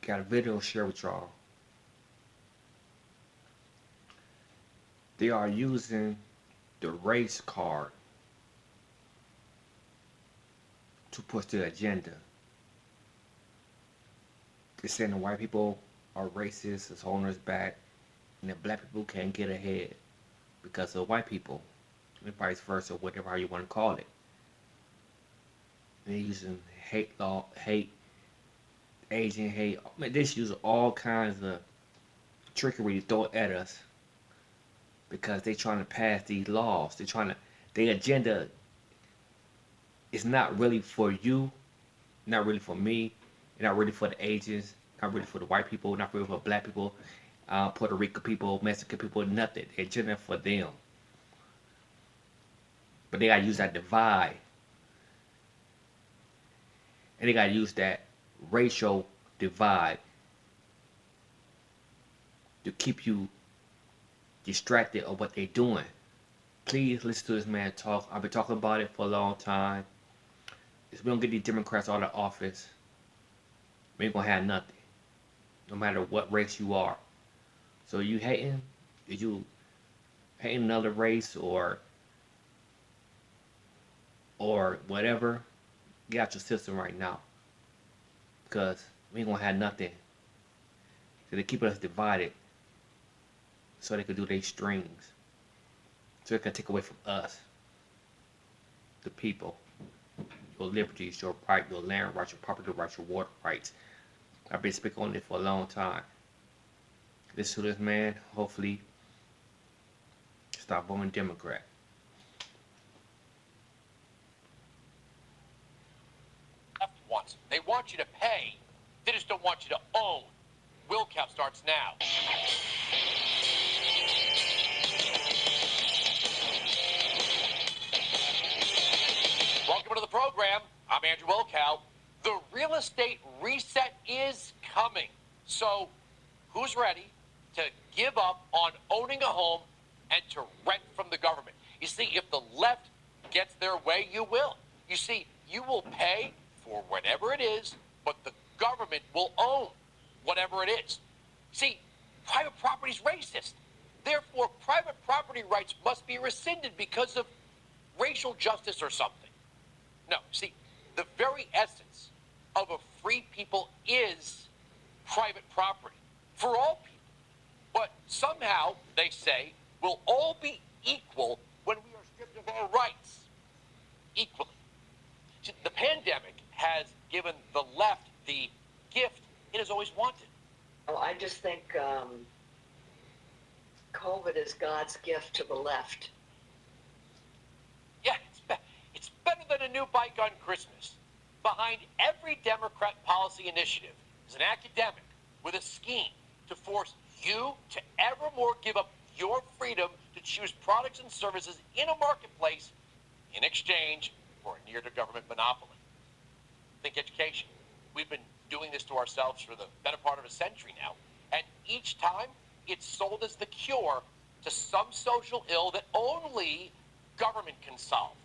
got a video to share with y'all. They are using the race card to push their agenda. They're saying the white people are racist, it's holding us back, and the black people can't get ahead because of white people, and vice versa, whatever you want to call it. And they're using hate law, hate, Asian hate. I mean, they're using all kinds of trickery to throw at us because they're trying to pass these laws. They're trying to, their agenda is not really for you, not really for me, not really for the Asians, not really for the white people, not really for black people, Puerto Rico people, Mexican people, nothing. The agenda for them. But they gotta use that divide, and they gotta use that racial divide to keep you distracted of what they're doing. Please listen to this man talk. I've been talking about it for a long time. If we don't get these Democrats out of office, we ain't gonna have nothing. No matter what race you are. So you hating? Is you hating another race or whatever? Get out your system right now. Because we ain't gonna have nothing. So they keep us divided so they can do their strings. So they can take away from us, the people, your liberties, your right, your land rights, your property rights, your water rights. I've been speaking on it for a long time. Listen to this man. Hopefully, stop voting Democrat. Wants. They want you to pay. They just don't want you to own. Will Cap starts now. Welcome to the program. I'm Andrew Wilkow. The real estate reset is coming. So, who's ready to give up on owning a home and to rent from the government? You see, if the left gets their way, you will. You see, you will pay for whatever it is, but the government will own whatever it is. See, private property is racist. Therefore, private property rights must be rescinded because of racial justice or something. No, see, the very essence of a free people is private property for all people. But somehow, they say, we'll all be equal when we are stripped of our rights equally. See, the pandemic has given the left the gift it has always wanted. Well, I just think COVID is God's gift to the left. Yeah, it's better than a new bike on Christmas. Behind every Democrat policy initiative is an academic with a scheme to force you to ever more give up your freedom to choose products and services in a marketplace in exchange for a near-to-government monopoly. Think education. We've been doing this to ourselves for the better part of a century now, and each time it's sold as the cure to some social ill that only government can solve.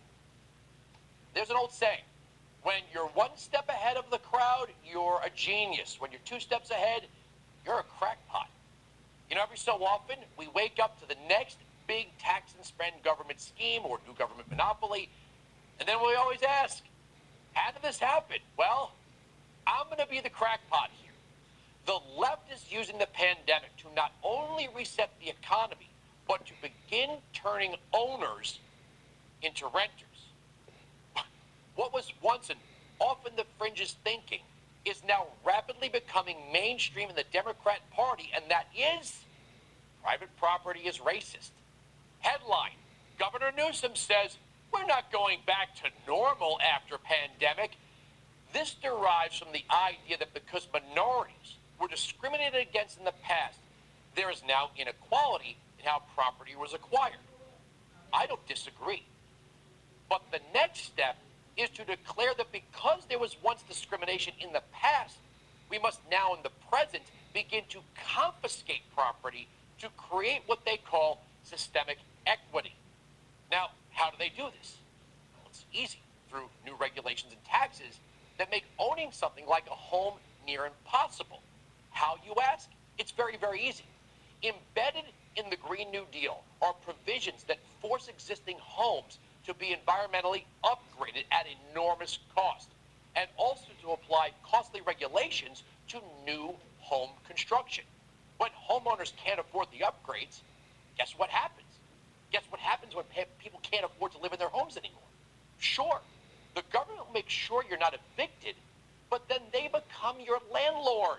There's an old saying, when you're one step ahead of the crowd, you're a genius. When you're two steps ahead, you're a crackpot. You know, every so often, we wake up to the next big tax and spend government scheme or new government monopoly, and then we always ask, how did this happen? Well, I'm going to be the crackpot here. The left is using the pandemic to not only reset the economy, but to begin turning owners into renters. What was once and often the fringes thinking is now rapidly becoming mainstream in the Democrat Party, and that is private property is racist. Headline, Governor Newsom says, we're not going back to normal after pandemic. This derives from the idea that because minorities were discriminated against in the past, there is now inequality in how property was acquired. I don't disagree. But the next step is to declare that because there was once discrimination in the past, we must now in the present begin to confiscate property to create what they call systemic equity. Now, how do they do this? Well, it's easy, through new regulations and taxes that make owning something like a home near impossible. How, you ask? It's very, very easy. Embedded in the Green New Deal are provisions that force existing homes to be environmentally upgraded at enormous cost, and also to apply costly regulations to new home construction. When homeowners can't afford the upgrades, guess what happens? Guess what happens when people can't afford to live in their homes anymore? Sure, the government will make sure you're not evicted, but then they become your landlord.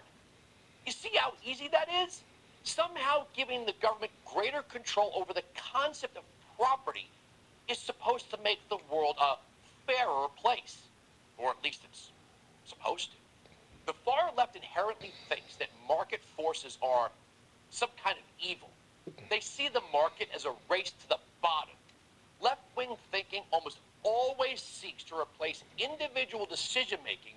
You see how easy that is? Somehow giving the government greater control over the concept of property is supposed to make the world a fairer place. Or at least it's supposed to. The far left inherently thinks that market forces are some kind of evil. They see the market as a race to the bottom. Left-wing thinking almost always seeks to replace individual decision-making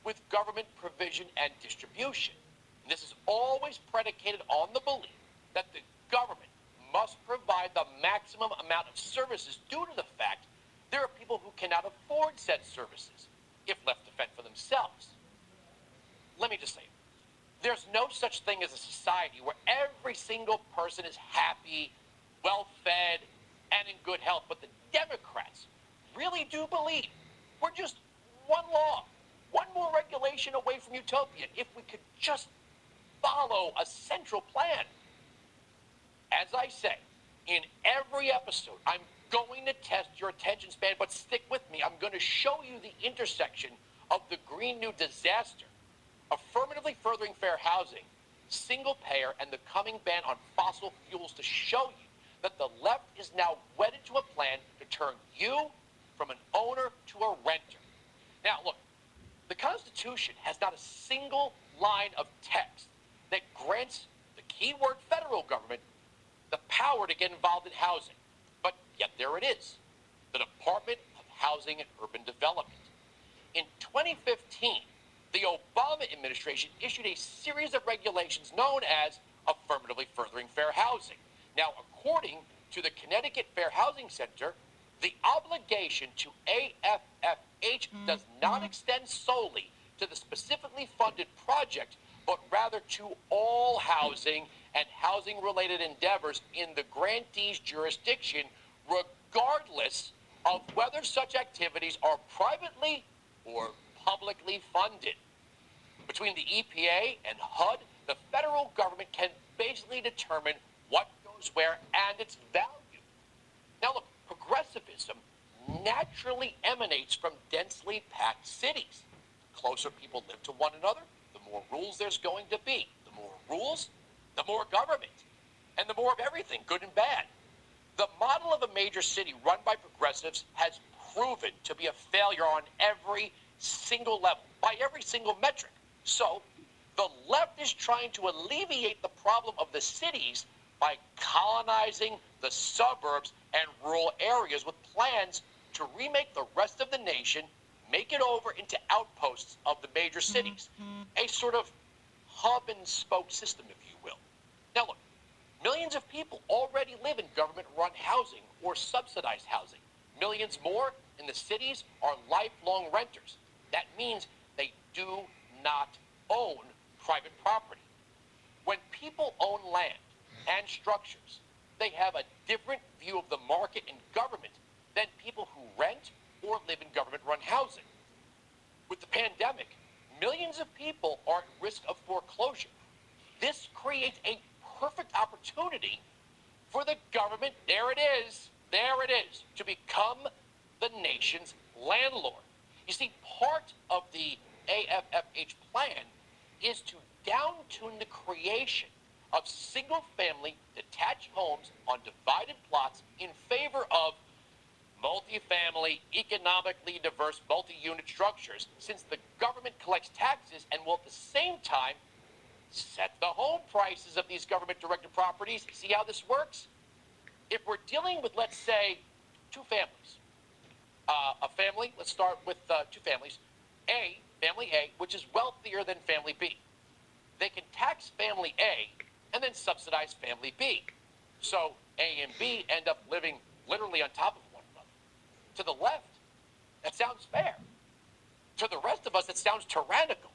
with government provision and distribution. And this is always predicated on the belief that the government must provide the maximum amount of services due to the fact there are people who cannot afford said services if left to fend for themselves. Let me just say, there's no such thing as a society where every single person is happy, well-fed, and in good health. But the Democrats really do believe we're just one law, one more regulation away from utopia if we could just follow a central plan. As I say, in every episode, I'm going to test your attention span, but stick with me. I'm going to show you the intersection of the Green New disaster, affirmatively furthering fair housing, single payer, and the coming ban on fossil fuels to show you that the left is now wedded to a plan to turn you from an owner to a renter. Now, look, the Constitution has not a single line of text that grants the keyword federal government the power to get involved in housing. But yet there it is, the Department of Housing and Urban Development. In 2015, the Obama administration issued a series of regulations known as affirmatively furthering fair housing. Now, according to the Connecticut Fair Housing Center, the obligation to AFFH does not extend solely to the specifically funded project, but rather to all housing and housing-related endeavors in the grantee's jurisdiction, regardless of whether such activities are privately or publicly funded. Between the EPA and HUD, the federal government can basically determine what goes where and its value. Now look, progressivism naturally emanates from densely packed cities. The closer people live to one another, the more rules there's going to be. The more rules, the more government, and the more of everything, good and bad. The model of a major city run by progressives has proven to be a failure on every single level, by every single metric. So, the left is trying to alleviate the problem of the cities by colonizing the suburbs and rural areas with plans to remake the rest of the nation, make it over into outposts of the major cities. A sort of hub and spoke system, if you will. Now look, millions of people already live in government-run housing or subsidized housing. Millions more in the cities are lifelong renters. That means they do not own private property. When people own land and structures, they have a different view of the market and government than people who rent or live in government-run housing. With the pandemic, millions of people are at risk of foreclosure. This creates a perfect opportunity for the government, there it is, to become the nation's landlord. You see, part of the AFFH plan is to down-tune the creation of single-family detached homes on divided plots in favor of multifamily, economically diverse multi-unit structures, since the government collects taxes and will at the same time set the home prices of these government-directed properties. See how this works? If we're dealing with, let's say, two families, a family, let's start with two families, family A, which is wealthier than family B. They can tax family A and then subsidize family B. So A and B end up living literally on top of one another. To the left, that sounds fair. To the rest of us, it sounds tyrannical.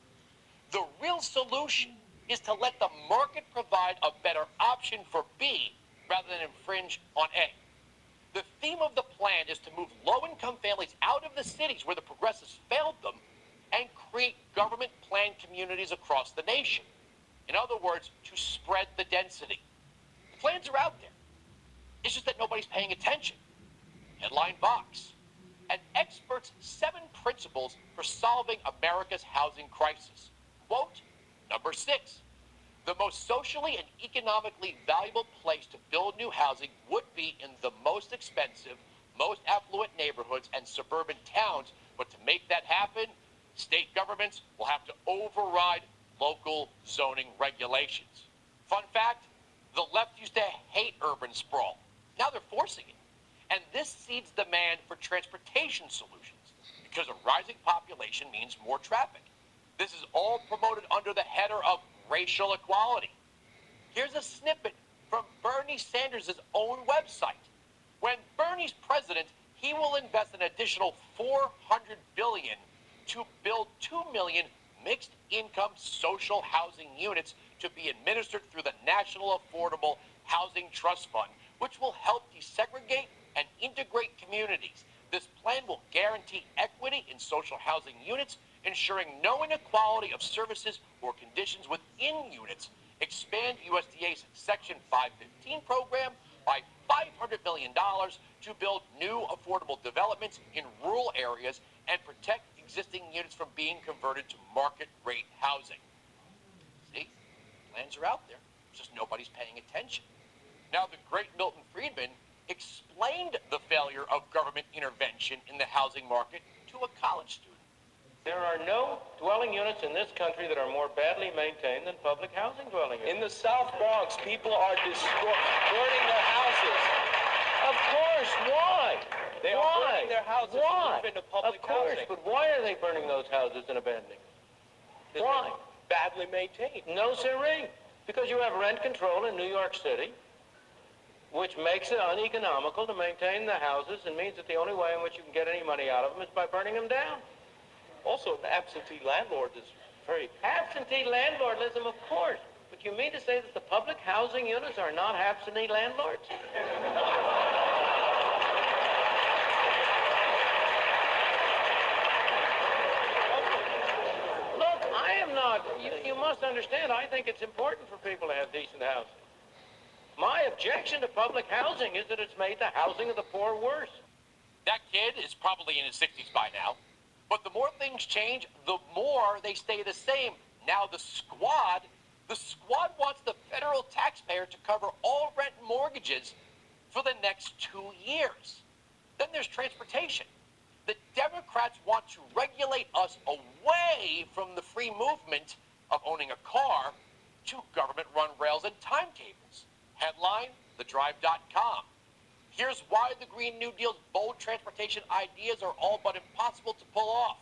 The real solution is to let the market provide a better option for B rather than infringe on A. The theme of the plan is to move low-income families out of the cities where the progressives failed them and create government-planned communities across the nation. In other words, to spread the density. The plans are out there. It's just that nobody's paying attention. Headline Vox. An expert's 7 principles for solving America's housing crisis. Quote, number 6. The most socially and economically valuable place to build new housing would be in the most expensive, most affluent neighborhoods and suburban towns, but to make that happen, state governments will have to override local zoning regulations. Fun fact, the left used to hate urban sprawl. Now they're forcing it. And this seeds demand for transportation solutions, because a rising population means more traffic. This is all promoted under the header of racial equality. Here's a snippet from Bernie Sanders' own website. When Bernie's president, he will invest an additional $400 billion to build 2 million mixed-income social housing units to be administered through the National Affordable Housing Trust Fund, which will help desegregate and integrate communities. This plan will guarantee equity in social housing units, ensuring no inequality of services or conditions within units, expand USDA's Section 515 program by $500 million to build new affordable developments in rural areas and protect existing units from being converted to market rate housing. See, plans are out there, just nobody's paying attention. Now, the great Milton Friedman explained the failure of government intervention in the housing market to a college student. There are no dwelling units in this country that are more badly maintained than public housing dwelling units. In the South Bronx, people are burning their houses. Of course, why? They are burning their houses Why? to move into public Of course, housing. but why are they burning those houses and abandoning them? Why? Badly maintained. No, sirree. Because you have rent control in New York City, which makes it uneconomical to maintain the houses and means that the only way in which you can get any money out of them is by burning them down. Also, an absentee landlord is very... Absentee landlordism, of course. But you mean to say that the public housing units are not absentee landlords? Look, I am not... You must understand, I think it's important for people to have decent housing. My objection to public housing is that it's made the housing of the poor worse. That kid is probably in his 60s by now. But the more things change, the more they stay the same. Now the squad wants the federal taxpayer to cover all rent and mortgages for the next 2 years. Then there's transportation. The Democrats want to regulate us away from the free movement of owning a car to government-run rails and timetables. Headline, thedrive.com. Here's why the Green New Deal's bold transportation ideas are all but impossible to pull off.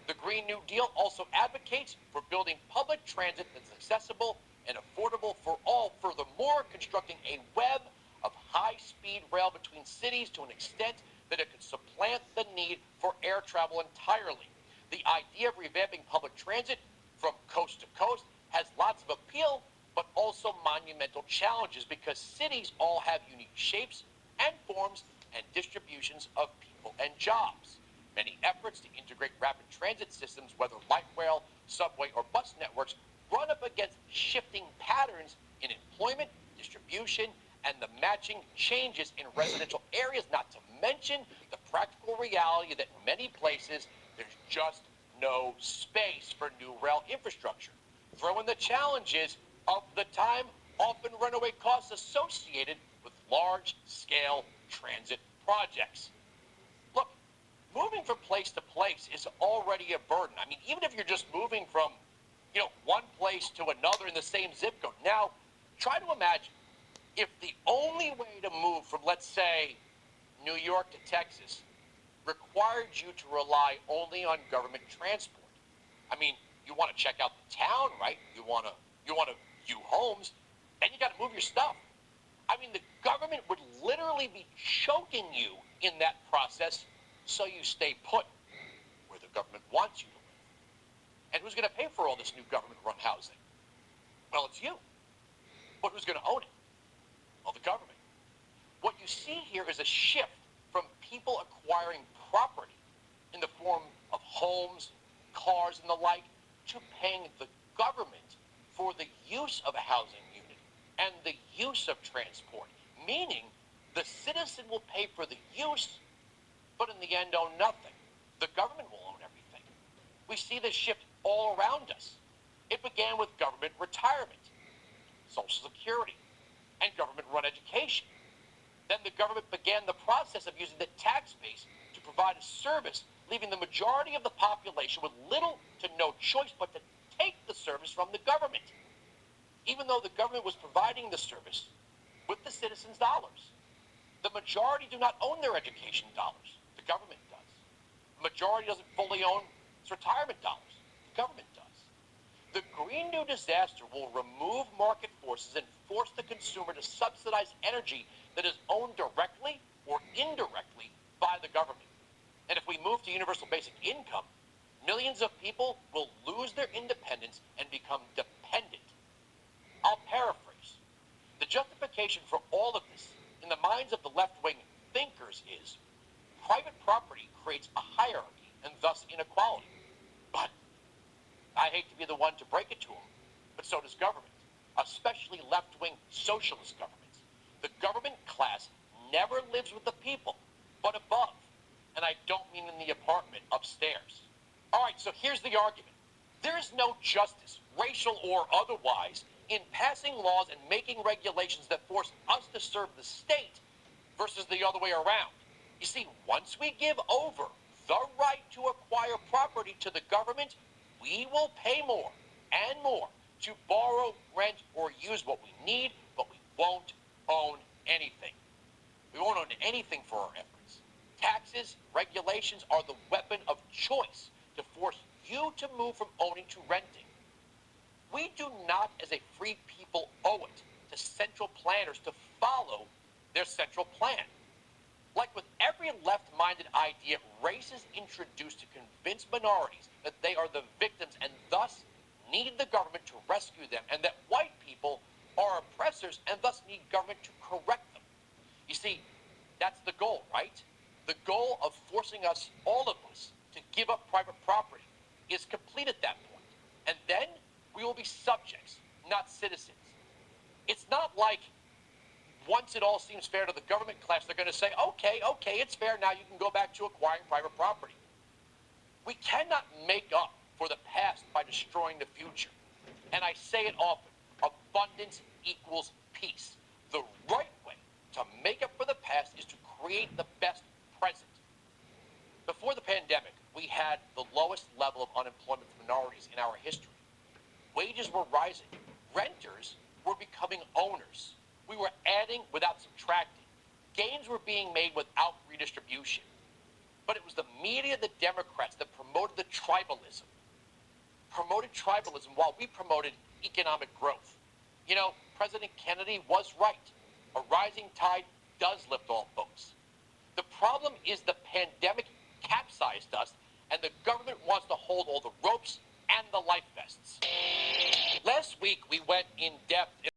The Green New Deal also advocates for building public transit that's accessible and affordable for all, furthermore constructing a web of high-speed rail between cities to an extent that it could supplant the need for air travel entirely. The idea of revamping public transit from coast to coast has lots of appeal, but also monumental challenges because cities all have unique shapes and forms and distributions of people and jobs. Many efforts to integrate rapid transit systems, whether light rail, subway, or bus networks, run up against shifting patterns in employment, distribution, and the matching changes in residential areas, not to mention the practical reality that in many places there's just no space for new rail infrastructure. Throw in the challenges of the time, often runaway costs associated with large-scale transit projects. Look, moving from place to place is already a burden. I mean, even if you're just moving from, one place to another in the same zip code. Now, try to imagine if the only way to move from, let's say, New York to Texas required you to rely only on government transport. I mean, you want to check out the town, right? You want to view homes, then you got to move your stuff. I mean, the government would literally be choking you in that process, so you stay put where the government wants you to live. And who's going to pay for all this new government-run housing? It's you. But who's going to own it? Well, the government. What you see here is a shift from people acquiring property in the form of homes, cars, and the like, to paying the government for the use of a housing unit and the use of transport, meaning the citizen will pay for the use, but in the end own nothing. The government will own everything. We see this shift all around us. It began with government retirement, Social Security, and government-run education. Then the government began the process of using the tax base to provide a service, leaving the majority of the population with little to no choice but to take the service from the government, even though the government was providing the service with the citizens' dollars. The majority do not own their education dollars. The government does. The majority doesn't fully own its retirement dollars. The government does. The Green New disaster will remove market forces and force the consumer to subsidize energy that is owned directly or indirectly by the government. And if we move to universal basic income, millions of people will lose their independence and become dependent. I'll paraphrase. The justification for all of this in the minds of the left-wing thinkers is private property creates a hierarchy and thus inequality. But I hate to be the one to break it to them, but so does government, especially left-wing socialist governments. The government class never lives with the people, but above. And I don't mean in the apartment upstairs. All right, so here's the argument. There is no justice, racial or otherwise, in passing laws and making regulations that force us to serve the state versus the other way around. You see, once we give over the right to acquire property to the government, we will pay more and more to borrow, rent, or use what we need, but we won't own anything. We won't own anything for our efforts. Taxes, regulations are the weapon of choice to force you to move from owning to renting. We do not, as a free people, owe it to central planners to follow their central plan. Like with every left-minded idea, race is introduced to convince minorities that they are the victims and thus need the government to rescue them, and that white people are oppressors and thus need government to correct them. You see, that's the goal, right? The goal of forcing us, all of us, to give up private property is complete at that point. And then we will be subjects, not citizens. It's not like once it all seems fair to the government class, they're going to say, okay, it's fair, now you can go back to acquiring private property. We cannot make up for the past by destroying the future. And I say it often, abundance equals peace. The right way to make up for the past is to create the best present. Before the pandemic, we had the lowest level of unemployment for minorities in our history. Wages were rising. Renters were becoming owners. We were adding without subtracting. Gains were being made without redistribution. But it was the media, the Democrats, that promoted the tribalism. Promoted tribalism while we promoted economic growth. You know, President Kennedy was right. A rising tide does lift all boats. The problem is the pandemic capsized us, and the government wants to hold all the ropes and the life vests. Last week, we went in depth